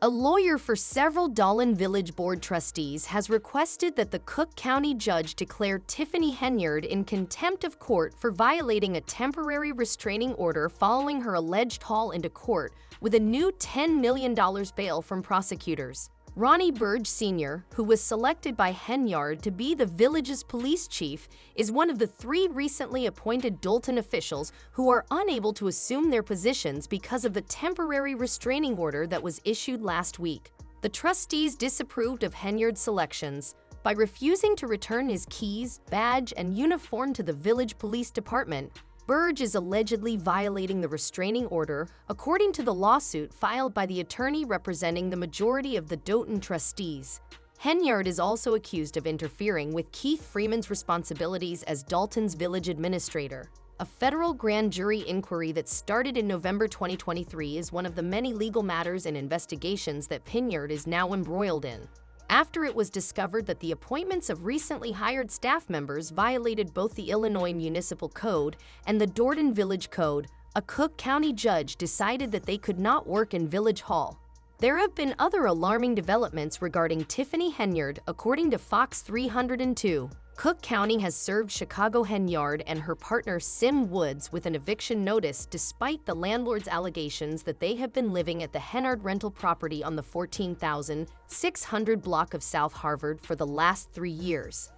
A lawyer for several Dahlin Village Board trustees has requested that the Cook County judge declare Tiffany Henyard in contempt of court for violating a temporary restraining order following her alleged haul into court with a new $10 million bail from prosecutors. Ronnie Burge Sr., who was selected by Henyard to be the village's police chief, is one of the 3 recently appointed Dalton officials who are unable to assume their positions because of the temporary restraining order that was issued last week. The trustees disapproved of Henyard's selections by refusing to return his keys, badge, and uniform to the village police department. Burge is allegedly violating the restraining order, according to the lawsuit filed by the attorney representing the majority of the Dalton trustees. Henyard is also accused of interfering with Keith Freeman's responsibilities as Dalton's village administrator. A federal grand jury inquiry that started in November 2023 is one of the many legal matters and investigations that Henyard is now embroiled in, after it was discovered that the appointments of recently hired staff members violated both the Illinois Municipal Code and the Dalton Village Code. A Cook County judge decided that they could not work in Village Hall. There have been other alarming developments regarding Tiffany Henyard, according to Fox 302. Cook County has served Chicago Henyard and her partner Sim Woods with an eviction notice despite the landlord's allegations that they have been living at the Henyard rental property on the 14,600 block of South Harvard for the last 3 years.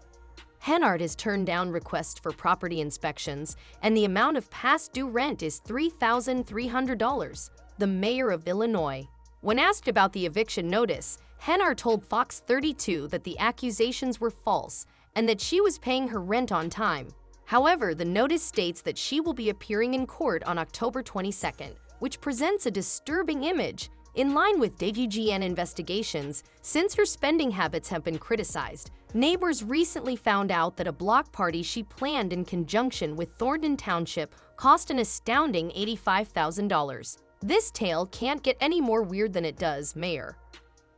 Henyard has turned down requests for property inspections, and the amount of past due rent is $3,300. The mayor of Illinois. When asked about the eviction notice, Henyard told Fox 32 that the accusations were false and that she was paying her rent on time. However, the notice states that she will be appearing in court on October 22nd, which presents a disturbing image. In line with WGN investigations, since her spending habits have been criticized, neighbors recently found out that a block party she planned in conjunction with Thornton Township cost an astounding $85,000. This tale can't get any more weird than it does, Mayor.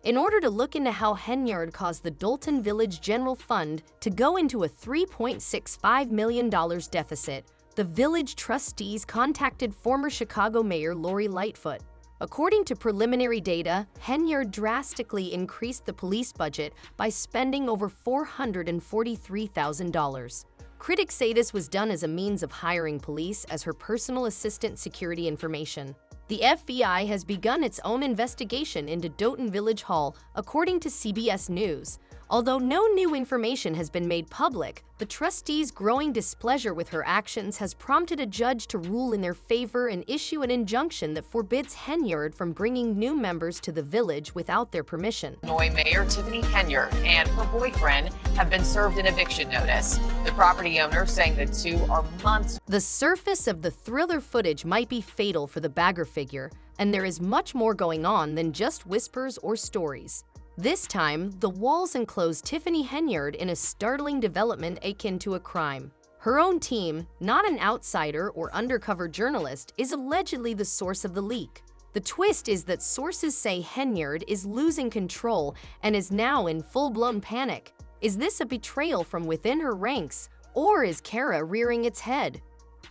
In order to look into how Henyard caused the Dalton Village General Fund to go into a $3.65 million deficit, the village trustees contacted former Chicago Mayor Lori Lightfoot. According to preliminary data, Henyard drastically increased the police budget by spending over $443,000. Critics say this was done as a means of hiring police as her personal assistant security information. The FBI has begun its own investigation into Dalton Village Hall, according to CBS News. Although no new information has been made public, the trustees' growing displeasure with her actions has prompted a judge to rule in their favor and issue an injunction that forbids Henyard from bringing new members to the village without their permission. Illinois Mayor Tiffany Henyard and her boyfriend have been served an eviction notice. The property owner saying the 2 are months. The surface of the thriller footage might be fatal for the bagger figure, and there is much more going on than just whispers or stories. This time, the walls enclose Tiffany Henyard in a startling development akin to a crime. Her own team, not an outsider or undercover journalist, is allegedly the source of the leak. The twist is that sources say Henyard is losing control and is now in full-blown panic. Is this a betrayal from within her ranks, or is Kara rearing its head?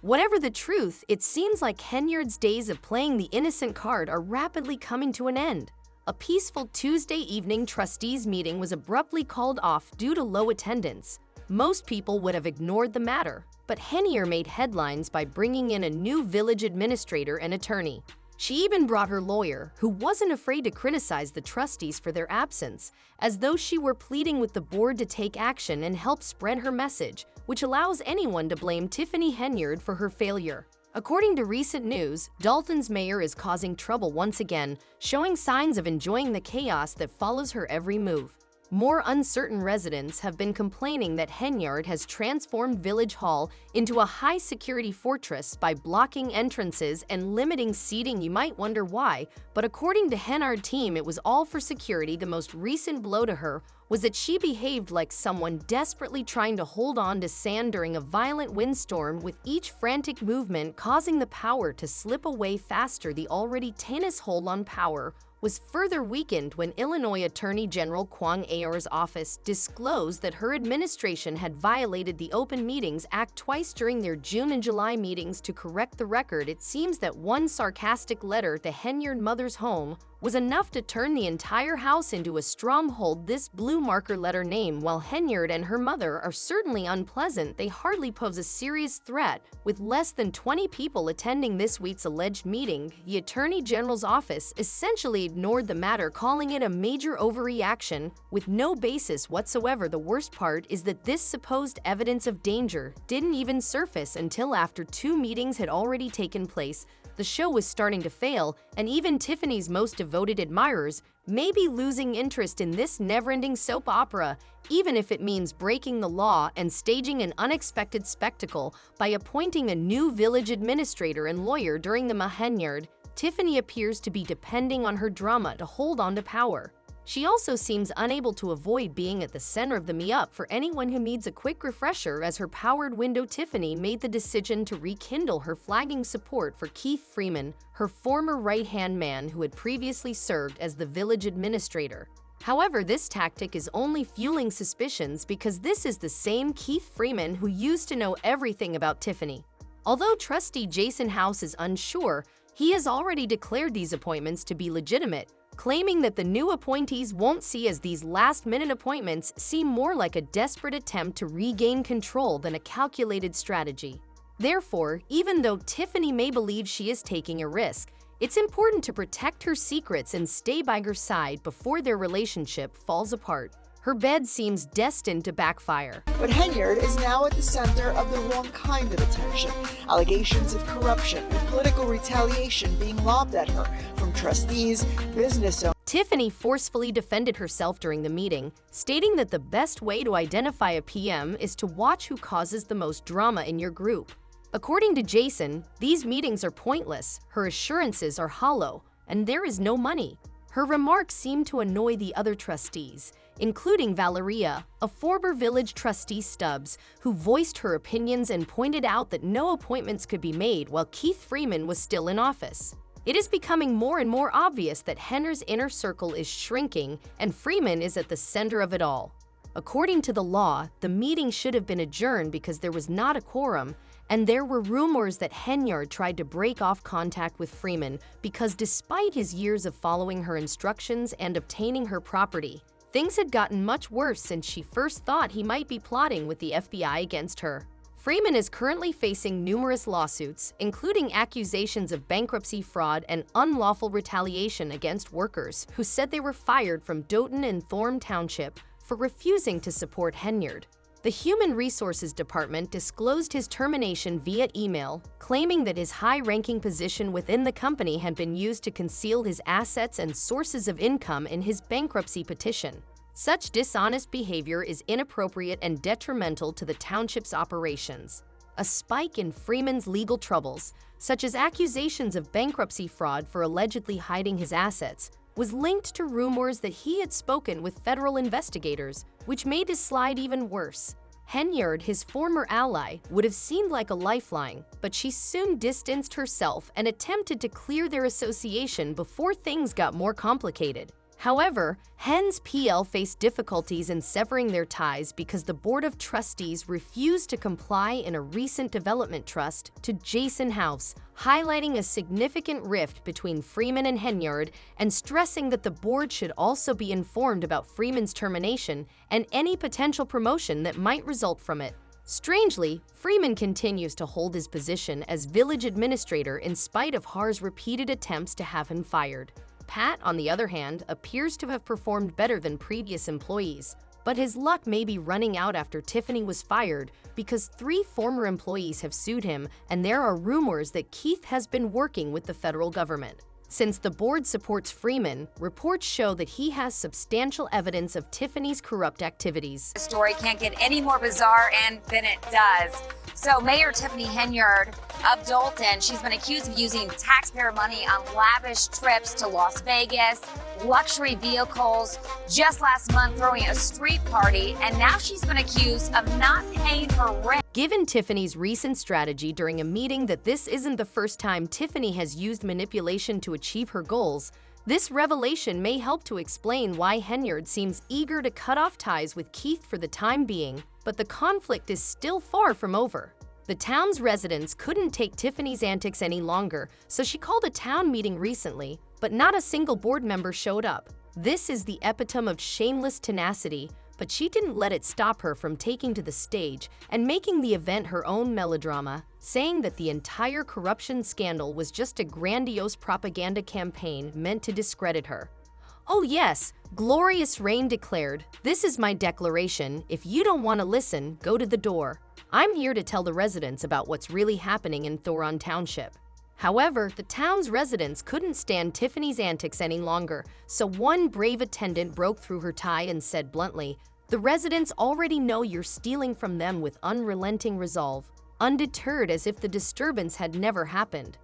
Whatever the truth, it seems like Henyard's days of playing the innocent card are rapidly coming to an end. A peaceful Tuesday evening trustees meeting was abruptly called off due to low attendance. Most people would have ignored the matter, but Henyard made headlines by bringing in a new village administrator and attorney. She even brought her lawyer, who wasn't afraid to criticize the trustees for their absence, as though she were pleading with the board to take action and help spread her message, which allows anyone to blame Tiffany Henyard for her failure. According to recent news, Dalton's mayor is causing trouble once again, showing signs of enjoying the chaos that follows her every move. More uncertain residents have been complaining that Henyard has transformed Village Hall into a high-security fortress by blocking entrances and limiting seating. You might wonder why, but according to Henyard team, it was all for security. The most recent blow to her was that she behaved like someone desperately trying to hold on to sand during a violent windstorm, with each frantic movement causing the power to slip away faster. The already tenuous hold on power was further weakened when Illinois Attorney General Kwang Aor's office disclosed that her administration had violated the Open Meetings Act twice during their June and July meetings. To correct the record, it seems that one sarcastic letter to Henyard mother's home was enough to turn the entire house into a stronghold. This blue marker letter name, while Henyard and her mother are certainly unpleasant, they hardly pose a serious threat. With less than 20 people attending this week's alleged meeting, the Attorney General's office essentially ignored the matter, calling it a major overreaction with no basis whatsoever. The worst part is that this supposed evidence of danger didn't even surface until after 2 meetings had already taken place. The show was starting to fail, and even Tiffany's most devoted admirers may be losing interest in this never-ending soap opera, even if it means breaking the law and staging an unexpected spectacle by appointing a new village administrator and lawyer during the Henyard. Tiffany appears to be depending on her drama to hold on to power. She also seems unable to avoid being at the center of the me-up for anyone who needs a quick refresher. As her powered window, Tiffany made the decision to rekindle her flagging support for Keith Freeman, her former right-hand man who had previously served as the village administrator. However, this tactic is only fueling suspicions because this is the same Keith Freeman who used to know everything about Tiffany. Although trustee Jason House is unsure, he has already declared these appointments to be legitimate, claiming that the new appointees won't see as these last-minute appointments seem more like a desperate attempt to regain control than a calculated strategy. Therefore, even though Tiffany may believe she is taking a risk, it's important to protect her secrets and stay by her side before their relationship falls apart. Her bed seems destined to backfire. But Henyard is now at the center of the wrong kind of attention. Allegations of corruption and political retaliation being lobbed at her from trustees, business owners. Tiffany forcefully defended herself during the meeting, stating that the best way to identify a PM is to watch who causes the most drama in your group. According to Jason, these meetings are pointless, her assurances are hollow, and there is no money. Her remarks seemed to annoy the other trustees, including Valeria, a former village trustee Stubbs, who voiced her opinions and pointed out that no appointments could be made while Keith Freeman was still in office. It is becoming more and more obvious that Henyard's inner circle is shrinking and Freeman is at the center of it all. According to the law, the meeting should have been adjourned because there was not a quorum, and there were rumors that Henyard tried to break off contact with Freeman because despite his years of following her instructions and obtaining her property, things had gotten much worse since she first thought he might be plotting with the FBI against her. Freeman is currently facing numerous lawsuits, including accusations of bankruptcy fraud and unlawful retaliation against workers who said they were fired from Doughton and Thorne Township for refusing to support Henyard. The Human Resources Department disclosed his termination via email, claiming that his high-ranking position within the company had been used to conceal his assets and sources of income in his bankruptcy petition. Such dishonest behavior is inappropriate and detrimental to the township's operations. A spike in Freeman's legal troubles, such as accusations of bankruptcy fraud for allegedly hiding his assets, was linked to rumors that he had spoken with federal investigators, which made his slide even worse. Henyard, his former ally, would have seemed like a lifeline, but she soon distanced herself and attempted to clear their association before things got more complicated. However, Hen's PL faced difficulties in severing their ties because the Board of Trustees refused to comply in a recent development trust to Jason House, highlighting a significant rift between Freeman and Henyard and stressing that the board should also be informed about Freeman's termination and any potential promotion that might result from it. Strangely, Freeman continues to hold his position as village administrator in spite of Har's repeated attempts to have him fired. Pat, on the other hand, appears to have performed better than previous employees, but his luck may be running out after Tiffany was fired because 3 former employees have sued him, and there are rumors that Keith has been working with the federal government. Since the board supports Freeman, reports show that he has substantial evidence of Tiffany's corrupt activities. The story can't get any more bizarre than it does. So Mayor Tiffany Henyard of Dalton, she's been accused of using taxpayer money on lavish trips to Las Vegas, luxury vehicles, just last month throwing a street party, and now she's been accused of not paying her rent. Given Tiffany's recent strategy during a meeting that this isn't the first time Tiffany has used manipulation to achieve her goals, this revelation may help to explain why Henyard seems eager to cut off ties with Keith for the time being, but the conflict is still far from over. The town's residents couldn't take Tiffany's antics any longer, so she called a town meeting recently, but but not a single board member showed up. This is the epitome of shameless tenacity, but she didn't let it stop her from taking to the stage and making the event her own melodrama, saying that the entire corruption scandal was just a grandiose propaganda campaign meant to discredit her. "Oh yes," Glorious Rain declared, "this is my declaration. If you don't want to listen, go to the door. I'm here to tell the residents about what's really happening in Thoron Township." However, the town's residents couldn't stand Tiffany's antics any longer, so one brave attendant broke through her tie and said bluntly, "The residents already know you're stealing from them," with unrelenting resolve, undeterred as if the disturbance had never happened.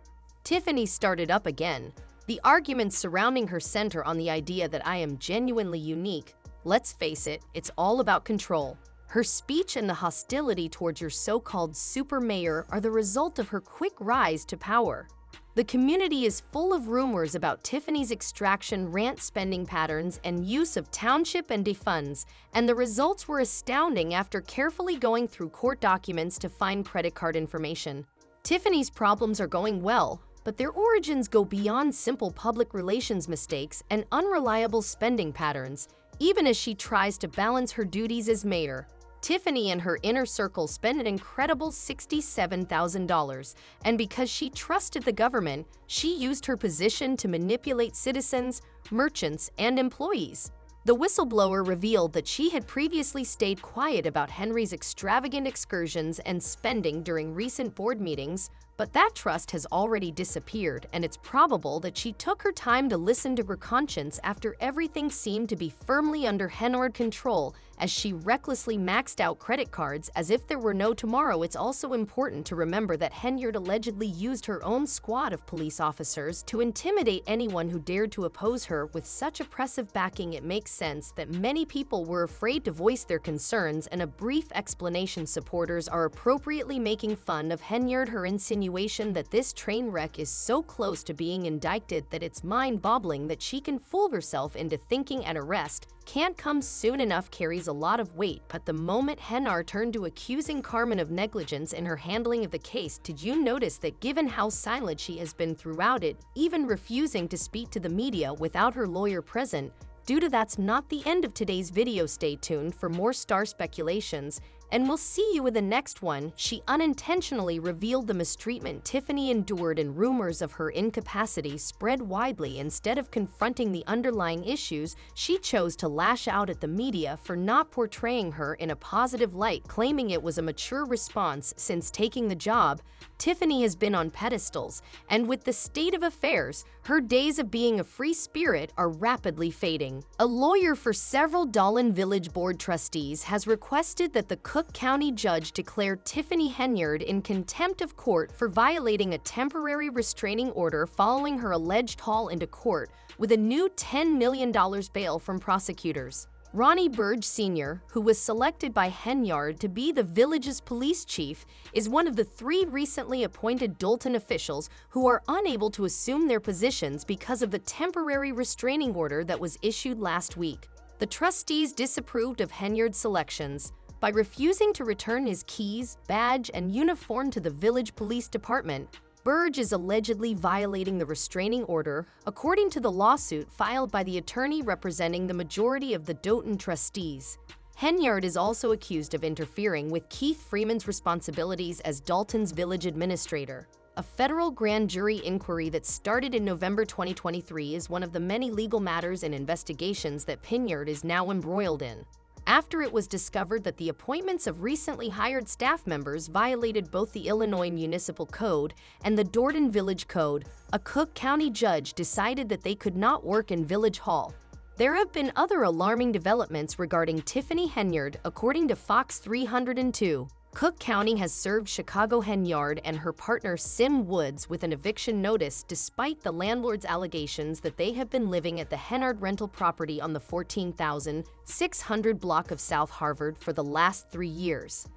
Tiffany started up again. The arguments surrounding her center on the idea that I am genuinely unique. Let's face it, it's all about control. Her speech and the hostility towards your so-called super mayor are the result of her quick rise to power. The community is full of rumors about Tiffany's extraction rant spending patterns and use of township and funds, and the results were astounding after carefully going through court documents to find credit card information. Tiffany's problems are going well, but their origins go beyond simple public relations mistakes and unreliable spending patterns. Even as she tries to balance her duties as mayor, Tiffany and her inner circle spend an incredible $67,000, and because she trusted the government, she used her position to manipulate citizens, merchants, and employees. The whistleblower revealed that she had previously stayed quiet about Henry's extravagant excursions and spending during recent board meetings, but that trust has already disappeared, and it's probable that she took her time to listen to her conscience after everything seemed to be firmly under Henyard control as she recklessly maxed out credit cards as if there were no tomorrow. It's also important to remember that Henyard allegedly used her own squad of police officers to intimidate anyone who dared to oppose her. With such oppressive backing, it makes sense that many people were afraid to voice their concerns, and a brief explanation: supporters are appropriately making fun of Henyard. Her insinuation that this train wreck is so close to being indicted that it's mind-boggling that she can fool herself into thinking an arrest can't come soon enough carries a lot of weight. But the moment Henyard turned to accusing Carmen of negligence in her handling of the case, did you notice that given how silent she has been throughout it, even refusing to speak to the media without her lawyer present? That's not the end of today's video. Stay tuned for more star speculations, and we'll see you in the next one. She unintentionally revealed the mistreatment Tiffany endured, and rumors of her incapacity spread widely. Instead of confronting the underlying issues, she chose to lash out at the media for not portraying her in a positive light, claiming it was a mature response. Since taking the job, Tiffany has been on pedestals, and with the state of affairs, her days of being a free spirit are rapidly fading. A lawyer for several Dahlin Village Board trustees has requested that the Cook County judge declare Tiffany Henyard in contempt of court for violating a temporary restraining order following her alleged haul into court with a new $10 million bail from prosecutors. Ronnie Burge Sr., who was selected by Henyard to be the village's police chief, is one of the 3 recently appointed Dalton officials who are unable to assume their positions because of the temporary restraining order that was issued last week. The trustees disapproved of Henyard's selections by refusing to return his keys, badge, and uniform to the village police department. Burge is allegedly violating the restraining order, according to the lawsuit filed by the attorney representing the majority of the Dalton trustees. Henyard is also accused of interfering with Keith Freeman's responsibilities as Dalton's village administrator. A federal grand jury inquiry that started in November 2023 is one of the many legal matters and investigations that Henyard is now embroiled in, after it was discovered that the appointments of recently hired staff members violated both the Illinois Municipal Code and the Dalton Village Code. A Cook County judge decided that they could not work in Village Hall. There have been other alarming developments regarding Tiffany Henyard, according to Fox 302. Cook County has served Chicago Henyard and her partner Sim Woods with an eviction notice despite the landlord's allegations that they have been living at the Henyard rental property on the 14,600 block of South Harvard for the last 3 years.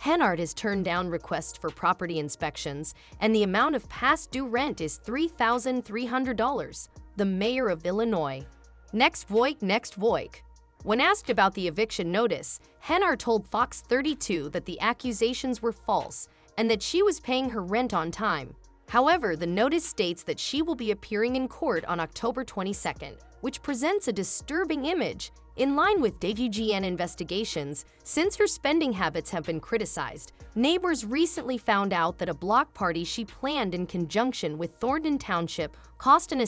Henyard has turned down requests for property inspections, and the amount of past due rent is $3,300. The mayor of Illinois. Next voik. When asked about the eviction notice, Henyard told Fox 32 that the accusations were false and that she was paying her rent on time. However, the notice states that she will be appearing in court on October 22nd, which presents a disturbing image. In line with WGN investigations, since her spending habits have been criticized, neighbors recently found out that a block party she planned in conjunction with Thornton Township cost an